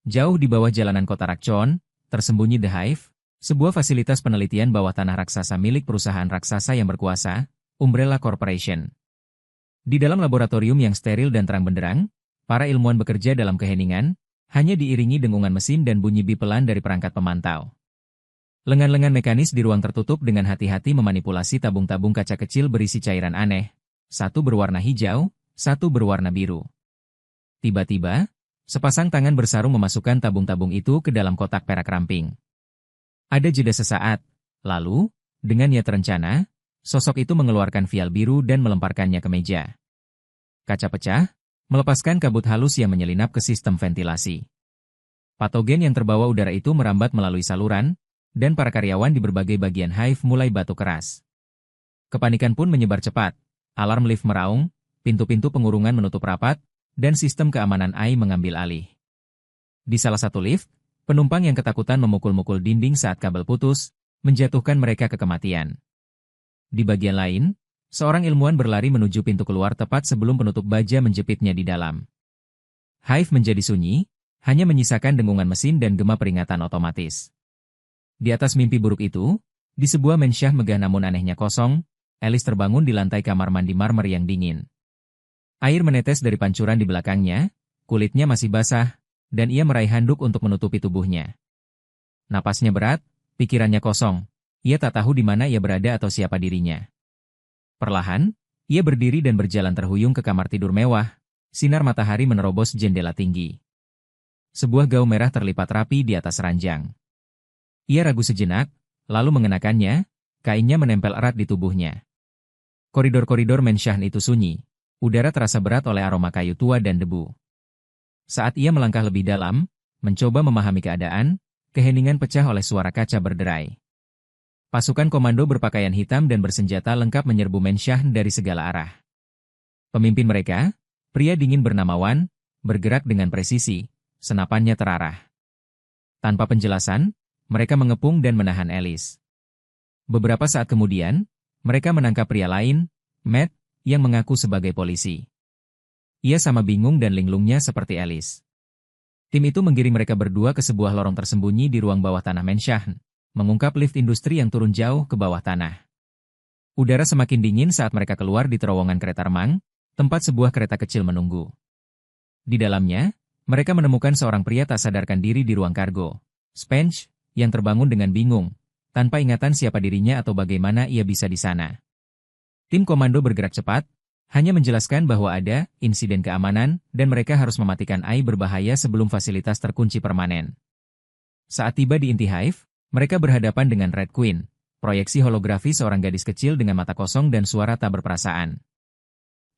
Jauh di bawah jalanan kota Rakchon, tersembunyi The Hive, sebuah fasilitas penelitian bawah tanah raksasa milik perusahaan raksasa yang berkuasa, Umbrella Corporation. Di dalam laboratorium yang steril dan terang benderang, para ilmuwan bekerja dalam keheningan, hanya diiringi dengungan mesin dan bunyi bip pelan dari perangkat pemantau. Lengan-lengan mekanis di ruang tertutup dengan hati-hati memanipulasi tabung-tabung kaca kecil berisi cairan aneh, satu berwarna hijau, satu berwarna biru. Tiba-tiba, sepasang tangan bersarung memasukkan tabung-tabung itu ke dalam kotak perak ramping. Ada jeda sesaat, lalu, dengan niat terencana, sosok itu mengeluarkan vial biru dan melemparkannya ke meja. Kaca pecah, melepaskan kabut halus yang menyelinap ke sistem ventilasi. Patogen yang terbawa udara itu merambat melalui saluran, dan para karyawan di berbagai bagian Hive mulai batuk keras. Kepanikan pun menyebar cepat, alarm lift meraung, pintu-pintu pengurungan menutup rapat, dan sistem keamanan AI mengambil alih. Di salah satu lift, penumpang yang ketakutan memukul-mukul dinding saat kabel putus, menjatuhkan mereka ke kematian. Di bagian lain, seorang ilmuwan berlari menuju pintu keluar tepat sebelum penutup baja menjepitnya di dalam. Hive menjadi sunyi, hanya menyisakan dengungan mesin dan gema peringatan otomatis. Di atas mimpi buruk itu, di sebuah mensyah megah namun anehnya kosong, Alice terbangun di lantai kamar mandi marmer yang dingin. Air menetes dari pancuran di belakangnya, kulitnya masih basah, dan ia meraih handuk untuk menutupi tubuhnya. Napasnya berat, pikirannya kosong. Ia tak tahu di mana ia berada atau siapa dirinya. Perlahan, ia berdiri dan berjalan terhuyung ke kamar tidur mewah. Sinar matahari menerobos jendela tinggi. Sebuah gaun merah terlipat rapi di atas ranjang. Ia ragu sejenak, lalu mengenakannya, kainnya menempel erat di tubuhnya. Koridor-koridor mensyah itu sunyi. Udara terasa berat oleh aroma kayu tua dan debu. Saat ia melangkah lebih dalam, mencoba memahami keadaan, keheningan pecah oleh suara kaca berderai. Pasukan komando berpakaian hitam dan bersenjata lengkap menyerbu mensyah dari segala arah. Pemimpin mereka, pria dingin bernama Wan, bergerak dengan presisi, senapannya terarah. Tanpa penjelasan, mereka mengepung dan menahan Alice. Beberapa saat kemudian, mereka menangkap pria lain, Matt, yang mengaku sebagai polisi. Ia sama bingung dan linglungnya seperti Alice. Tim itu menggiring mereka berdua ke sebuah lorong tersembunyi di ruang bawah tanah mensyah, mengungkap lift industri yang turun jauh ke bawah tanah. Udara semakin dingin saat mereka keluar di terowongan kereta remang, tempat sebuah kereta kecil menunggu. Di dalamnya, mereka menemukan seorang pria tak sadarkan diri di ruang kargo, Spence, yang terbangun dengan bingung, tanpa ingatan siapa dirinya atau bagaimana ia bisa di sana. Tim komando bergerak cepat, hanya menjelaskan bahwa ada insiden keamanan dan mereka harus mematikan AI berbahaya sebelum fasilitas terkunci permanen. Saat tiba di inti Hive, mereka berhadapan dengan Red Queen, proyeksi holografi seorang gadis kecil dengan mata kosong dan suara tak berperasaan.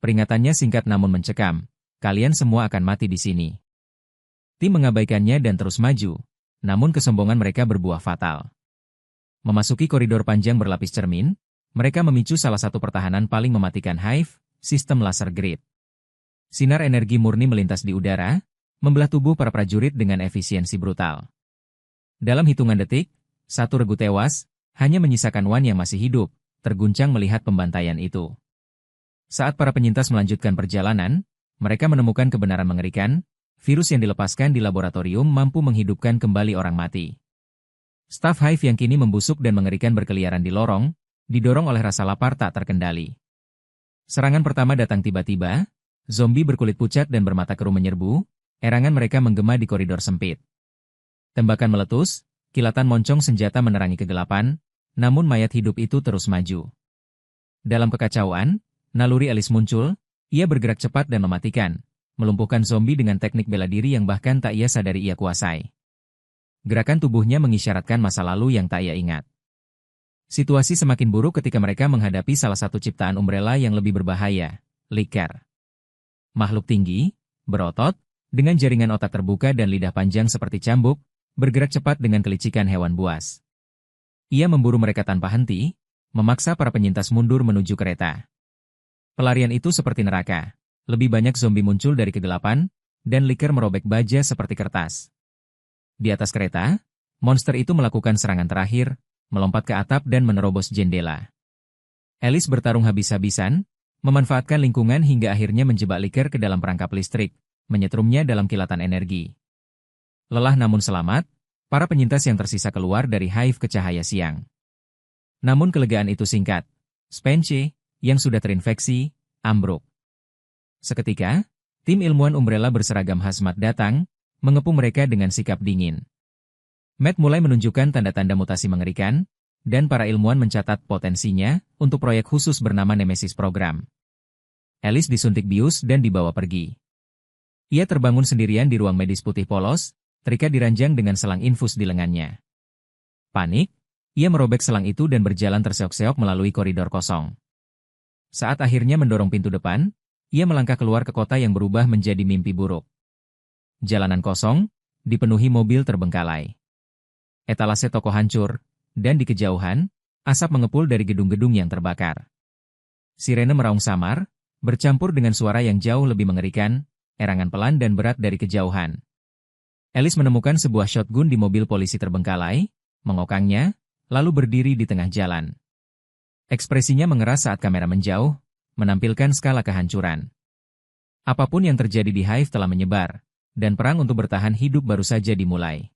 Peringatannya singkat namun mencekam, kalian semua akan mati di sini. Tim mengabaikannya dan terus maju, namun kesombongan mereka berbuah fatal. Memasuki koridor panjang berlapis cermin, mereka memicu salah satu pertahanan paling mematikan Hive, sistem laser grid. Sinar energi murni melintas di udara, membelah tubuh para prajurit dengan efisiensi brutal. Dalam hitungan detik, satu regu tewas, hanya menyisakan Wan yang masih hidup, terguncang melihat pembantaian itu. Saat para penyintas melanjutkan perjalanan, mereka menemukan kebenaran mengerikan, virus yang dilepaskan di laboratorium mampu menghidupkan kembali orang mati. Staf Hive yang kini membusuk dan mengerikan berkeliaran di lorong, didorong oleh rasa lapar tak terkendali. Serangan pertama datang tiba-tiba, zombie berkulit pucat dan bermata keruh menyerbu, erangan mereka menggema di koridor sempit. Tembakan meletus, kilatan moncong senjata menerangi kegelapan, namun mayat hidup itu terus maju. Dalam kekacauan, naluri Alice muncul, ia bergerak cepat dan mematikan, melumpuhkan zombie dengan teknik bela diri yang bahkan tak ia sadari ia kuasai. Gerakan tubuhnya mengisyaratkan masa lalu yang tak ia ingat. Situasi semakin buruk ketika mereka menghadapi salah satu ciptaan Umbrella yang lebih berbahaya, Licker. Makhluk tinggi, berotot, dengan jaringan otak terbuka dan lidah panjang seperti cambuk, bergerak cepat dengan kelicikan hewan buas. Ia memburu mereka tanpa henti, memaksa para penyintas mundur menuju kereta. Pelarian itu seperti neraka, lebih banyak zombie muncul dari kegelapan, dan Licker merobek baja seperti kertas. Di atas kereta, monster itu melakukan serangan terakhir, melompat ke atap dan menerobos jendela. Alice bertarung habis-habisan, memanfaatkan lingkungan hingga akhirnya menjebak Licker ke dalam perangkap listrik, menyetrumnya dalam kilatan energi. Lelah namun selamat, para penyintas yang tersisa keluar dari hive ke cahaya siang. Namun kelegaan itu singkat. Spence, yang sudah terinfeksi, ambruk. Seketika, tim ilmuwan Umbrella berseragam hazmat datang, mengepung mereka dengan sikap dingin. Matt mulai menunjukkan tanda-tanda mutasi mengerikan, dan para ilmuwan mencatat potensinya untuk proyek khusus bernama Nemesis Program. Alice disuntik bius dan dibawa pergi. Ia terbangun sendirian di ruang medis putih polos, terikat di ranjang dengan selang infus di lengannya. Panik, ia merobek selang itu dan berjalan terseok-seok melalui koridor kosong. Saat akhirnya mendorong pintu depan, ia melangkah keluar ke kota yang berubah menjadi mimpi buruk. Jalanan kosong, dipenuhi mobil terbengkalai. Etalase toko hancur, dan di kejauhan, asap mengepul dari gedung-gedung yang terbakar. Sirene meraung samar, bercampur dengan suara yang jauh lebih mengerikan, erangan pelan dan berat dari kejauhan. Alice menemukan sebuah shotgun di mobil polisi terbengkalai, mengokangnya, lalu berdiri di tengah jalan. Ekspresinya mengeras saat kamera menjauh, menampilkan skala kehancuran. Apapun yang terjadi di Hive telah menyebar, dan perang untuk bertahan hidup baru saja dimulai.